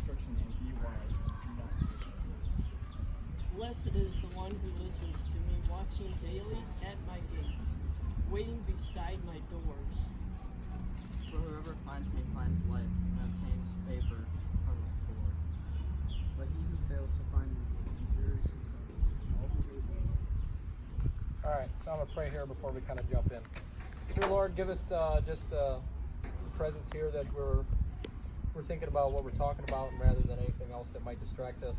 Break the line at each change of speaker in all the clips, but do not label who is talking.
instruction and be wise, and do not be ashamed.
Blessed is the one who listens to me, watching daily at my gates, waiting beside my doors.
For whoever finds me finds life and obtains favor from the Lord. But he who fails to find me endures himself. All who hate me.
All right, so I'm going to pray here before we kind of jump in. Dear Lord, give us just the presence here that we're thinking about what we're talking about, and rather than anything else that might distract us.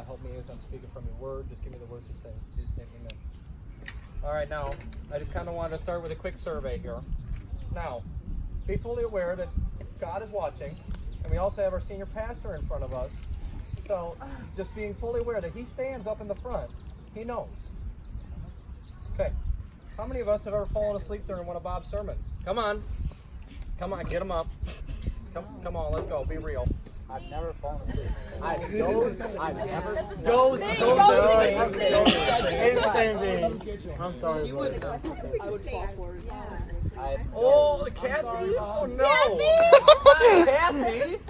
Help me as I'm speaking from your word. Just give me the words to say. In Jesus' name, amen. All right, now, I just kind of wanted to start with a quick survey here. Now, be fully aware that God is watching, and we also have our senior pastor in front of us. So, just being fully aware that he stands up in the front. He knows. Okay. How many of us have ever fallen asleep during one of Bob's sermons? Come on. Come on, get them up. Come on, let's go. Be real.
I've never fallen asleep.
I've dozed. I've never
Dozed.
Same thing. I'm sorry.
She would.
I would fall for it.
Oh, Cathi? Oh no! Not Cathi!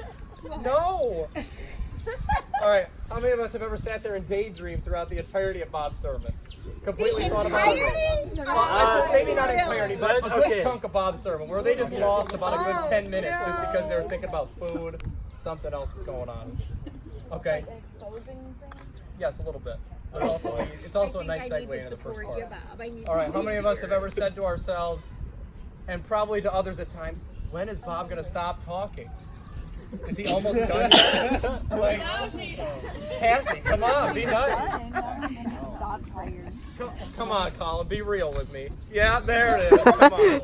No! All right. How many of us have ever sat there and daydreamed throughout the entirety of Bob's sermon? Completely thought about it. Well, maybe not entirety, but a good chunk of Bob's sermon, where they just lost about a good 10 minutes just because they were thinking about food. Something else is going on. Okay.
Like exposing things?
Yes, a little bit. But it's also a nice segue into the first part. All right. How many of us have ever said to ourselves, and probably to others at times, when is Bob going to stop talking? Is he almost done yet? Like, Cathi, come on, be nice.
Stop prayers.
Come on, Colin, be real with me. Yeah, there it is. Come on.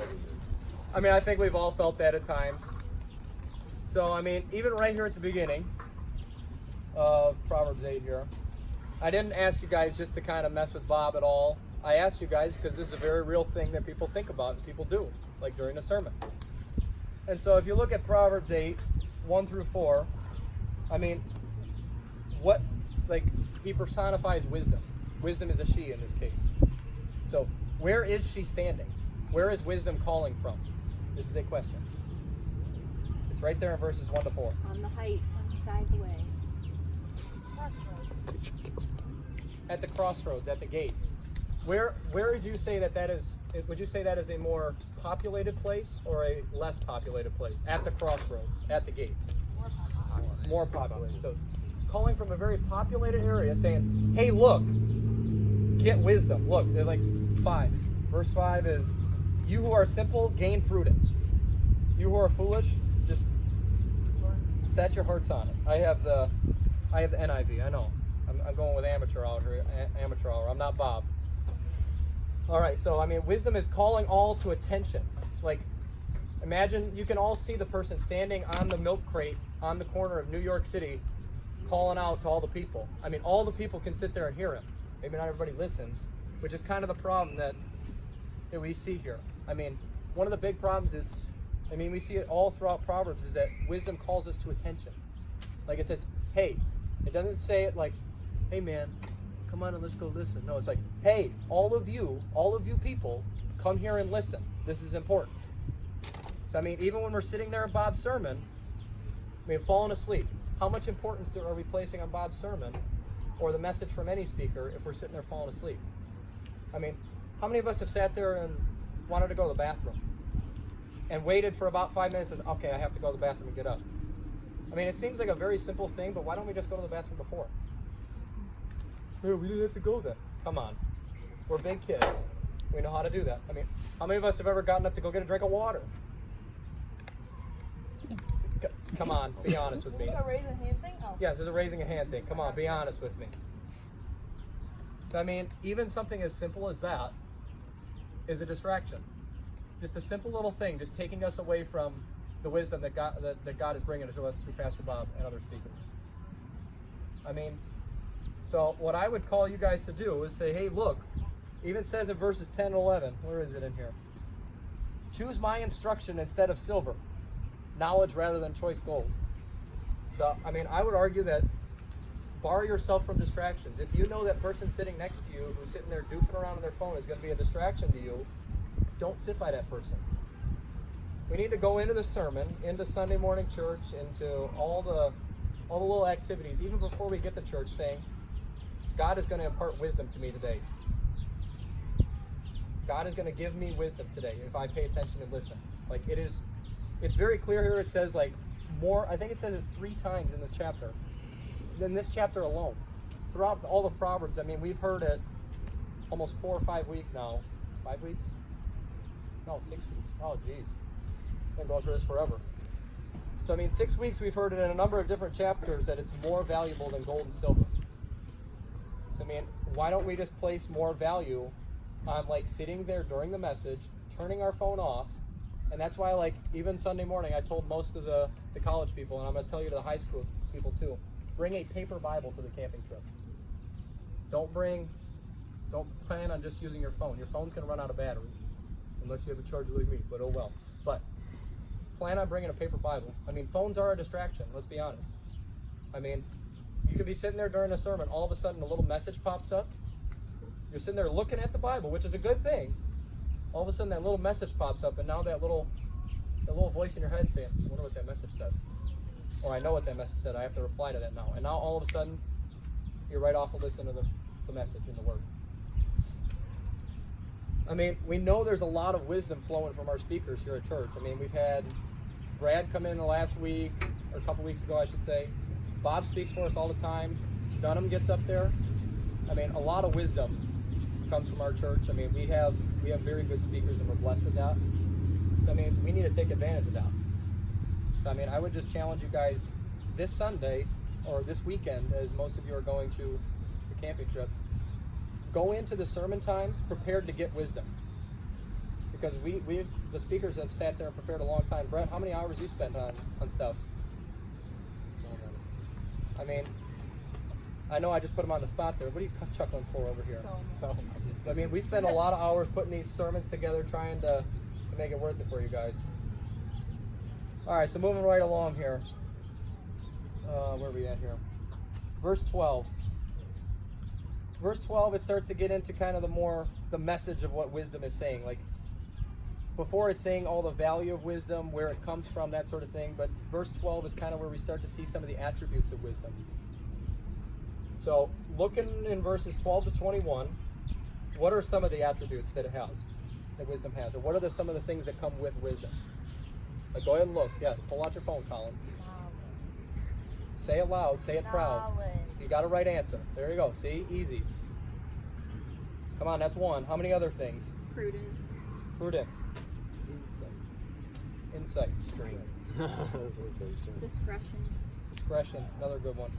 I mean, I think we've all felt that at times. So, I mean, even right here at the beginning of Proverbs 8 here, I didn't ask you guys just to kind of mess with Bob at all. I asked you guys because this is a very real thing that people think about and people do, like during a sermon. And so if you look at Proverbs 8, 1 through 4, I mean, he personifies wisdom. Wisdom is a she in this case. So where is she standing? Where is wisdom calling from? This is a question. It's right there in verses 1 to 4.
On the heights, beside the way.
At the crossroads, at the gates. Where would you say that is? Would you say that is a more populated place or a less populated place? At the crossroads, at the gates. More populated. So calling from a very populated area saying, hey, look, get wisdom. Look, they're like 5. Verse 5 is, you who are simple, gain prudence. You who are foolish, just set your hearts on it. I have the NIV, I know. I'm going with amateur hour here. Amateur hour. I'm not Bob. All right, so I mean, wisdom is calling all to attention. Like, imagine you can all see the person standing on the milk crate on the corner of New York City, calling out to all the people. I mean, all the people can sit there and hear him. Maybe not everybody listens, which is kind of the problem that we see here. I mean, one of the big problems is, I mean, we see it all throughout Proverbs, is that wisdom calls us to attention. Like it says, hey. It doesn't say it like, hey man, come on and let's go listen. No, it's like, hey, all of you people, come here and listen. This is important. So I mean, even when we're sitting there at Bob's sermon, I mean, falling asleep, how much importance are we placing on Bob's sermon or the message from any speaker if we're sitting there falling asleep? I mean, how many of us have sat there and wanted to go to the bathroom and waited for about 5 minutes and says, okay, I have to go to the bathroom and get up? I mean, it seems like a very simple thing, but why don't we just go to the bathroom before? No, we didn't have to go then. Come on. We're big kids. We know how to do that. I mean, how many of us have ever gotten up to go get a drink of water? Come on, be honest with me.
A raise a hand thing? Oh.
Yes, there's a raising a hand thing. Come on, be honest with me. So, I mean, even something as simple as that is a distraction. Just a simple little thing, just taking us away from the wisdom that God is bringing to us through Pastor Bob and other speakers. I mean, so what I would call you guys to do is say, hey, look, even says in verses 10 and 11, where is it in here? Choose my instruction instead of silver, knowledge rather than choice gold. So, I mean, I would argue that bar yourself from distractions. If you know that person sitting next to you who's sitting there doofing around on their phone is going to be a distraction to you, don't sit by that person. We need to go into the sermon, into Sunday morning church, into all all the little activities, even before we get to church, saying, God is going to impart wisdom to me today. God is going to give me wisdom today if I pay attention and listen. Like it's very clear here. It says like more, I think it says it 3 times in this chapter. In this chapter alone. Throughout all the Proverbs, I mean, we've heard it almost 4 or 5 weeks now. 5 weeks? No, 6 weeks. Oh, geez. I've been going through this forever. So, I mean, 6 weeks we've heard it in a number of different chapters that it's more valuable than gold and silver. So, I mean, why don't we just place more value on, like, sitting there during the message, turning our phone off, and that's why, like, even Sunday morning, I told most of the college people, and I'm going to tell you to the high school people too, bring a paper Bible to the camping trip. Don't plan on just using your phone. Your phone's going to run out of battery, unless you have a charger like me, but oh well. But plan on bringing a paper Bible. I mean, phones are a distraction, let's be honest. I mean, you could be sitting there during a sermon, all of a sudden a little message pops up. You're sitting there looking at the Bible, which is a good thing. All of a sudden that little message pops up, and now that little voice in your head saying, I wonder what that message said. Or I know what that message said, I have to reply to that now. And now all of a sudden, you're right off to listen to the message and the word. I mean, we know there's a lot of wisdom flowing from our speakers here at church. I mean, we've had Brad come in the last week, or a couple weeks ago, I should say. Bob speaks for us all the time. Dunham gets up there. I mean, a lot of wisdom comes from our church. I mean, we have very good speakers, and we're blessed with that. So, I mean, we need to take advantage of that. So, I mean, I would just challenge you guys this Sunday, or this weekend, as most of you are going to the camping trip, go into the sermon times prepared to get wisdom. Because the speakers have sat there and prepared a long time. Brett, how many hours you spent on stuff? I mean, I know I just put them on the spot there. What are you chuckling for over here? So I mean, we spend a lot of hours putting these sermons together, trying to make it worth it for you guys. All right, so moving right along here. Where are we at here? Verse 12. Verse 12, it starts to get into kind of the message of what wisdom is saying. Like, before it's saying all the value of wisdom, where it comes from, that sort of thing. But verse 12 is kind of where we start to see some of the attributes of wisdom. So, looking in verses 12 to 21, what are some of the attributes that wisdom has? Or what are some of the things that come with wisdom? Like, go ahead and look. Yes, pull out your phone, Colin. Say it loud. Say it proud. You got a right answer. There you go. See? Easy. Come on, that's one. How many other things?
Prudence.
Insight.
Strength.
Discretion.
Another good one.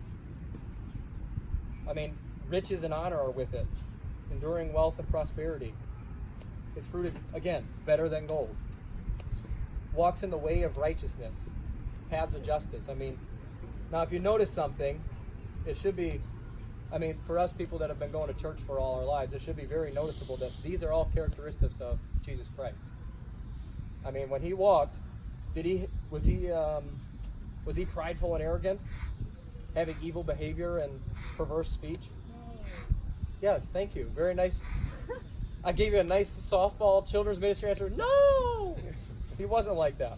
I mean, riches and honor are with it. Enduring wealth and prosperity. Its fruit is, again, better than gold. Walks in the way of righteousness. Paths of justice. I mean, now if you notice something, it should be, I mean, for us people that have been going to church for all our lives, it should be very noticeable that these are all characteristics of Jesus Christ. I mean, when he walked, was he prideful and arrogant? Having evil behavior and perverse speech? Yes, thank you. Very nice. I gave you a nice softball children's ministry answer. No! He wasn't like that,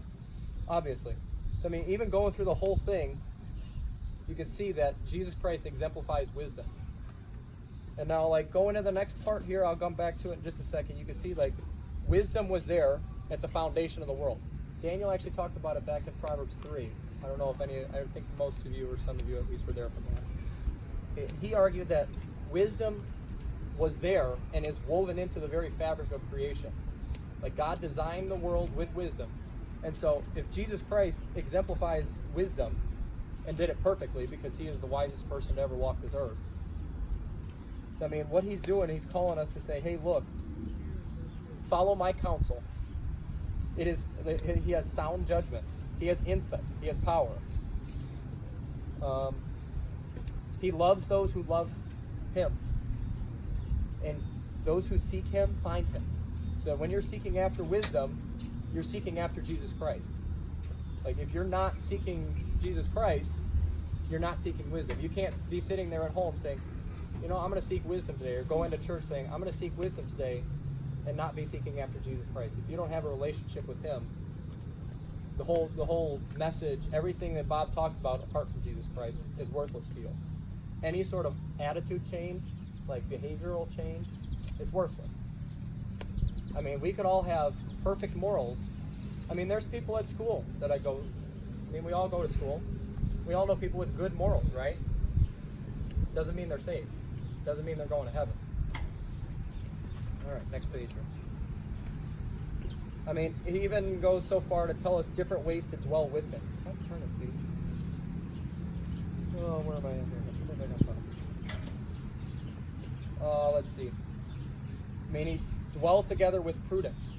obviously. So, I mean, even going through the whole thing, you can see that Jesus Christ exemplifies wisdom. And now, like, going to the next part here, I'll come back to it in just a second. You can see, like, wisdom was there at the foundation of the world. Daniel actually talked about it back in Proverbs 3. I don't know if I think most of you, or some of you at least, were there from that. He argued that wisdom was there and is woven into the very fabric of creation. Like, God designed the world with wisdom. And so if Jesus Christ exemplifies wisdom and did it perfectly, because he is the wisest person to ever walk this earth. So, I mean, what he's doing, he's calling us to say, hey, look, follow my counsel. He has sound judgment. He has insight. He has power. He loves those who love him. And those who seek him find him. So when you're seeking after wisdom, you're seeking after Jesus Christ. Like, if you're not seeking Jesus Christ, you're not seeking wisdom. You can't be sitting there at home saying, you know, I'm going to seek wisdom today, or go into church saying, I'm going to seek wisdom today, and not be seeking after Jesus Christ. If you don't have a relationship with him, the whole message, everything that Bob talks about apart from Jesus Christ is worthless to you. Any sort of attitude change, like behavioral change, it's worthless. I mean, we could all have perfect morals. I mean, there's people at school that we all go to school. We all know people with good morals, right? Doesn't mean they're saved. Doesn't mean they're going to heaven. All right, next page here. I mean, it even goes so far to tell us different ways to dwell with him. Stop turning the page. Oh, where am I in here? Let's see. I mean, dwell together with prudence.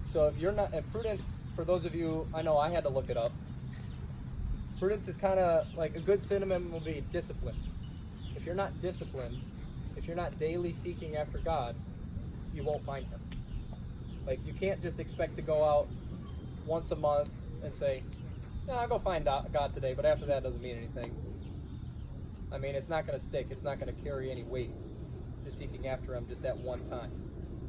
So if you're not, and prudence, for those of you, I know I had to look it up. Prudence is kind of like a good synonym will be discipline. If you're not disciplined, if you're not daily seeking after God, you won't find him. Like, you can't just expect to go out once a month and say, no, I'll go find God today, but after that it doesn't mean anything. I mean, it's not going to stick. It's not going to carry any weight, just seeking after him just that one time.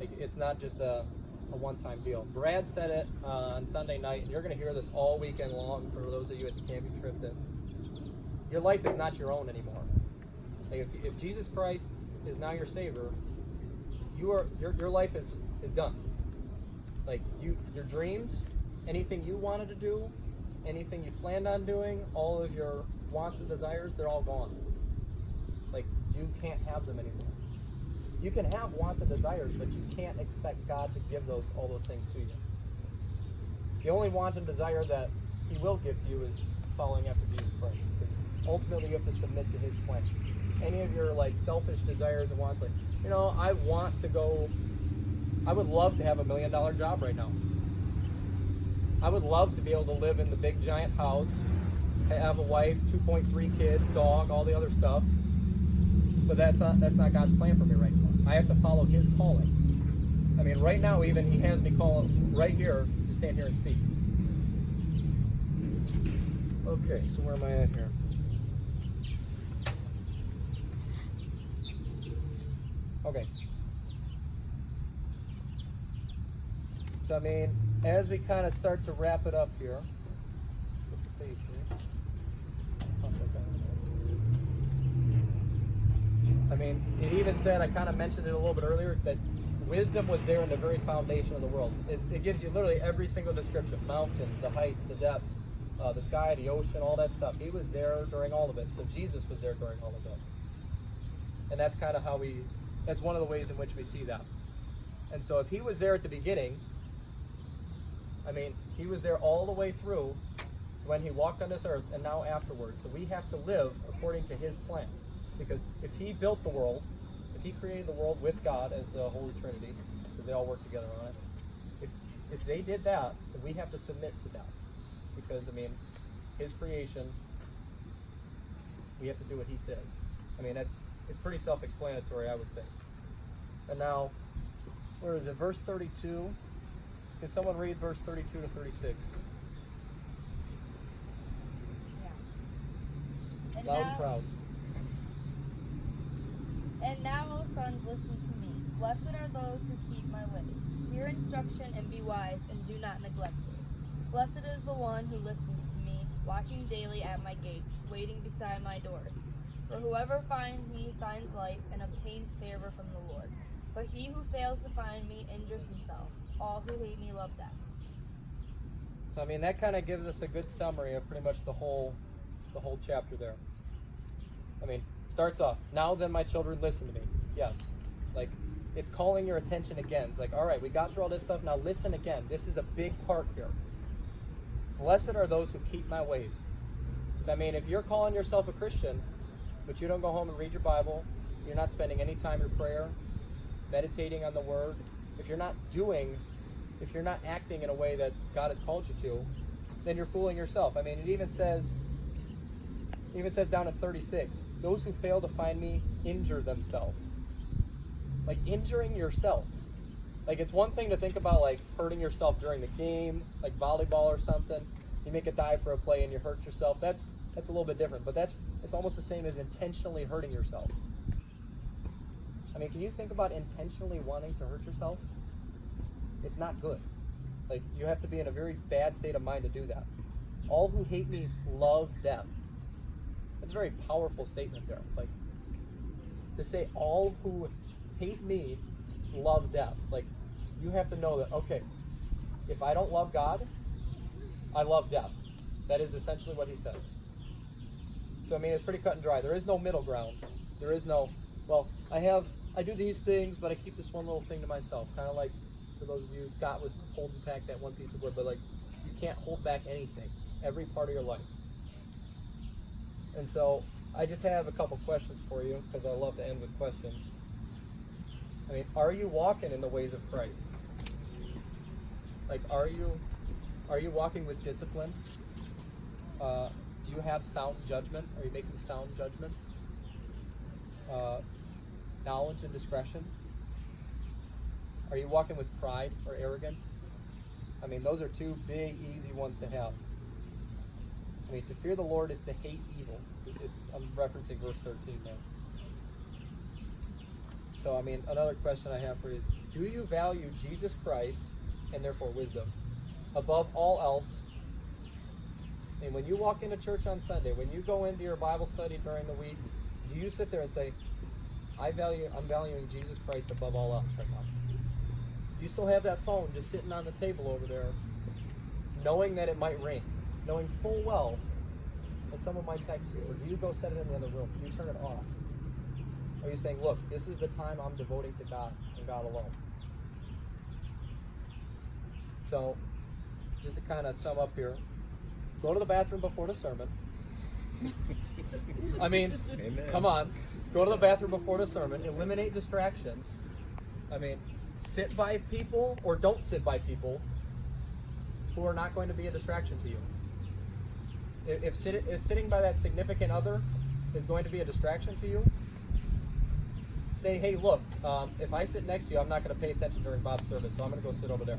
Like, it's not just a one-time deal. Brad said it on Sunday night, and you're going to hear this all weekend long for those of you at the camping trip, that your life is not your own anymore. Like, if Jesus Christ is now your Savior, your life is done. Like, your dreams, anything you wanted to do, anything you planned on doing, all of your wants and desires, they're all gone. Like, you can't have them anymore. You can have wants and desires, but you can't expect God to give all those things to you. The only want and desire that he will give to you is following after Jesus Christ. Because ultimately you have to submit to his plan. Any of your like selfish desires and wants, like, I would love to have $1 million job right now. I would love to be able to live in the big giant house, have a wife, 2.3 kids, dog, all the other stuff. But that's not God's plan for me right now. I have to follow his calling. I mean, right now even he has me calling right here to stand here and speak. Okay, so where am I at here? Okay. So I mean, as we kind of start to wrap it up here, flip the page here. I mean, it even said, I kind of mentioned it a little bit earlier, that wisdom was there in the very foundation of the world. It gives you literally every single description: mountains, the heights, the depths, the sky, the ocean, all that stuff. He was there during all of it. So Jesus was there during all of it. And that's kind of how that's one of the ways in which we see that. And so if he was there at the beginning, I mean, he was there all the way through when he walked on this earth and now afterwards. So we have to live according to his plan. Because if he built the world, if he created the world with God as the Holy Trinity, because they all work together on it, if they did that, then we have to submit to that. Because, I mean, his creation, we have to do what he says. I mean, it's pretty self-explanatory, I would say. And now, where is it? Verse 32. Can someone read verse 32 to 36?
Yeah.
Loud and proud.
And now, O sons, listen to me. Blessed are those who keep my ways. Hear instruction and be wise, and do not neglect it. Blessed is the one who listens to me, watching daily at my gates, waiting beside my doors. For whoever finds me finds life and obtains favor from the Lord. But he who fails to find me injures himself. All who hate me love death.
So, I mean, that kind of gives us a good summary of pretty much the whole chapter there. I mean, starts off, now then my children, listen to me. Yes. Like, it's calling your attention again. It's like, all right, we got through all this stuff, now listen again. This is a big part here. Blessed are those who keep my ways. So, I mean, if you're calling yourself a Christian, but you don't go home and read your Bible, you're not spending any time in prayer, meditating on the Word, if you're not acting in a way that God has called you to, then you're fooling yourself. I mean, it even says down at 36, those who fail to find me injure themselves. Like, injuring yourself. Like, it's one thing to think about, like, hurting yourself during the game, like volleyball or something. You make a dive for a play and you hurt yourself. That's a little bit different, but it's almost the same as intentionally hurting yourself. I mean, can you think about intentionally wanting to hurt yourself? It's not good. Like, you have to be in a very bad state of mind to do that. All who hate me love death. That's a very powerful statement there. Like, to say all who hate me love death. Like, you have to know that, okay, if I don't love God, I love death. That is essentially what he says. So, I mean, it's pretty cut and dry. There is no middle ground. There is no, well, I do these things, but I keep this one little thing to myself. Kind of like, for those of you, Scott was holding back that one piece of wood, but like, you can't hold back anything, every part of your life. And so, I just have a couple questions for you, because I love to end with questions. I mean, are you walking in the ways of Christ? Like, are you walking with discipline? Do you have sound judgment? Are you making sound judgments? Knowledge and discretion? Are you walking with pride or arrogance? I mean, those are two big, easy ones to have. I mean, to fear the Lord is to hate evil. I'm referencing verse 13 there. So, I mean, another question I have for you is, do you value Jesus Christ, and therefore wisdom, above all else? And when you walk into church on Sunday, when you go into your Bible study during the week, do you sit there and say, I'm valuing Jesus Christ above all else right now? Do you still have that phone just sitting on the table over there, knowing that it might ring, knowing full well that someone might text you? Or do you go set it in the other room? Do you turn it off? Are you saying, look, this is the time I'm devoting to God and God alone? So, just to kind of sum up here, go to the bathroom before the sermon. I mean,
Amen.
Come on. Go to the bathroom before the sermon. Eliminate distractions. I mean, sit by people or don't sit by people who are not going to be a distraction to you. If sitting by that significant other is going to be a distraction to you, say, hey, look, if I sit next to you, I'm not going to pay attention during Bob's service, so I'm going to go sit over there.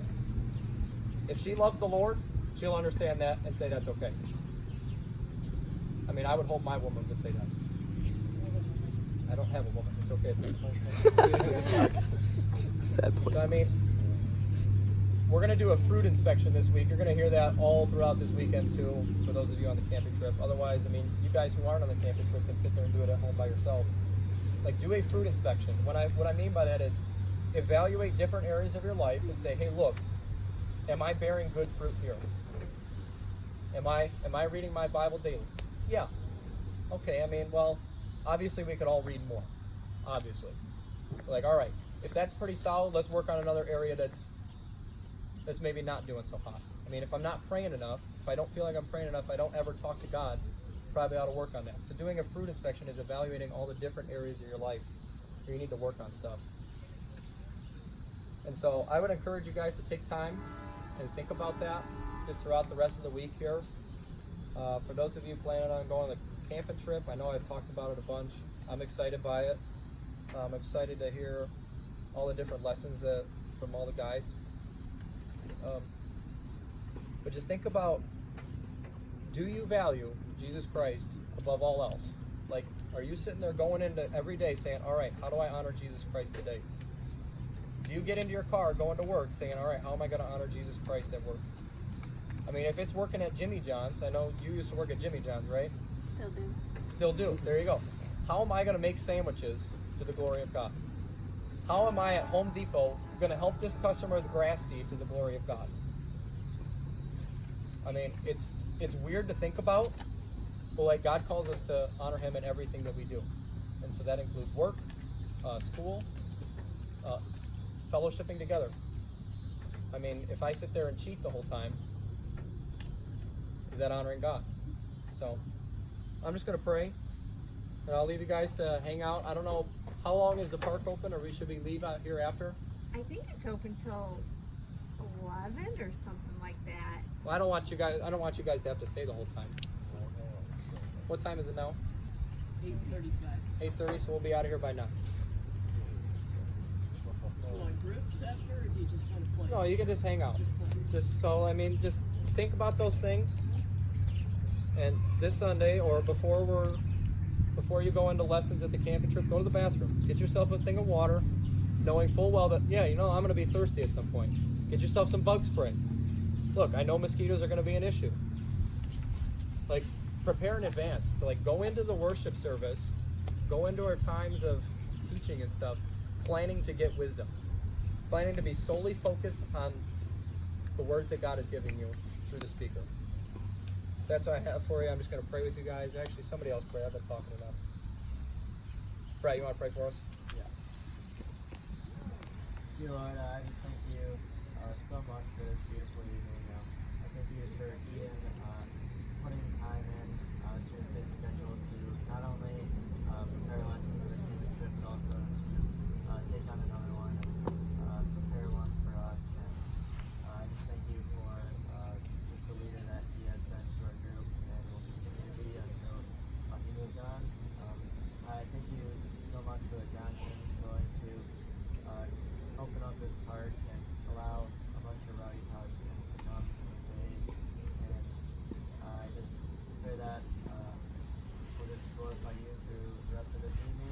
If she loves the Lord, she'll understand that and say that's okay. I mean, I would hope my woman would say that. I don't have a woman. It's okay at this point.
Sad point.
So, I mean, we're going to do a fruit inspection this week. You're going to hear that all throughout this weekend, too, for those of you on the camping trip. Otherwise, I mean, you guys who aren't on the camping trip can sit there and do it at home by yourselves. Like, do a fruit inspection. What I mean by that is evaluate different areas of your life and say, hey, look, am I bearing good fruit here? Am I reading my Bible daily? Yeah. Okay, I mean, well, obviously we could all read more. Obviously. Like, all right, if that's pretty solid, let's work on another area that's maybe not doing so hot. I mean, if I'm not praying enough, if I don't feel like I'm praying enough, I don't ever talk to God, probably ought to work on that. So doing a fruit inspection is evaluating all the different areas of your life where you need to work on stuff. And so I would encourage you guys to take time and think about that just throughout the rest of the week here. For those of you planning on going on the camping trip, I know I've talked about it a bunch. I'm excited by it. I'm excited to hear all the different lessons from all the guys. But just think about, do you value Jesus Christ above all else? Like, are you sitting there going into every day saying, all right, how do I honor Jesus Christ today? Do you get into your car going to work saying, all right, how am I going to honor Jesus Christ at work? I mean, if it's working at Jimmy John's, I know you used to work at Jimmy John's, right?
Still do.
Still do. There you go. How am I going to make sandwiches to the glory of God? How am I at Home Depot going to help this customer with grass seed to the glory of God? I mean, it's weird to think about, but like God calls us to honor Him in everything that we do. And so that includes work, school, fellowshipping together. I mean, if I sit there and cheat the whole time, is that honoring God? So I'm just going to pray, and I'll leave you guys to hang out. I don't know, how long is the park open, or should we leave out here after?
I think it's open till 11 or something like that.
Well, I don't want you guys to have to stay the whole time. What time is it now?
8:35.
8:30, so we'll be out of here by 9.
You want groups after, or do you just want to play?
No, you can just hang out.
Just play.
Just think about those things. And this Sunday, or before you go into lessons at the camping trip, go to the bathroom. Get yourself a thing of water, knowing full well that, I'm going to be thirsty at some point. Get yourself some bug spray. look, I know mosquitoes are going to be an issue. Like, prepare in advance to like go into the worship service, go into our times of teaching and stuff, planning to get wisdom, planning to be solely focused on the words that God is giving you through the speaker. So that's what I have for you. I'm just going to pray with you guys. Actually, somebody else pray. I've been talking enough. Brett, you want to pray for us?
Dear Lord, I just thank you so much for this beautiful evening. I thank you for Ian putting time in to his busy schedule to not only prepare a lesson for the camping trip, but also to take on another one and prepare one for us. And I just thank you for just the leader that he has been to our group and will continue to be until he moves on. I thank you so much for the Johnsons going to open up this park and allow a bunch of Rowdy College students to come and play. And I just pray that we'll just glorify you through the rest of this evening.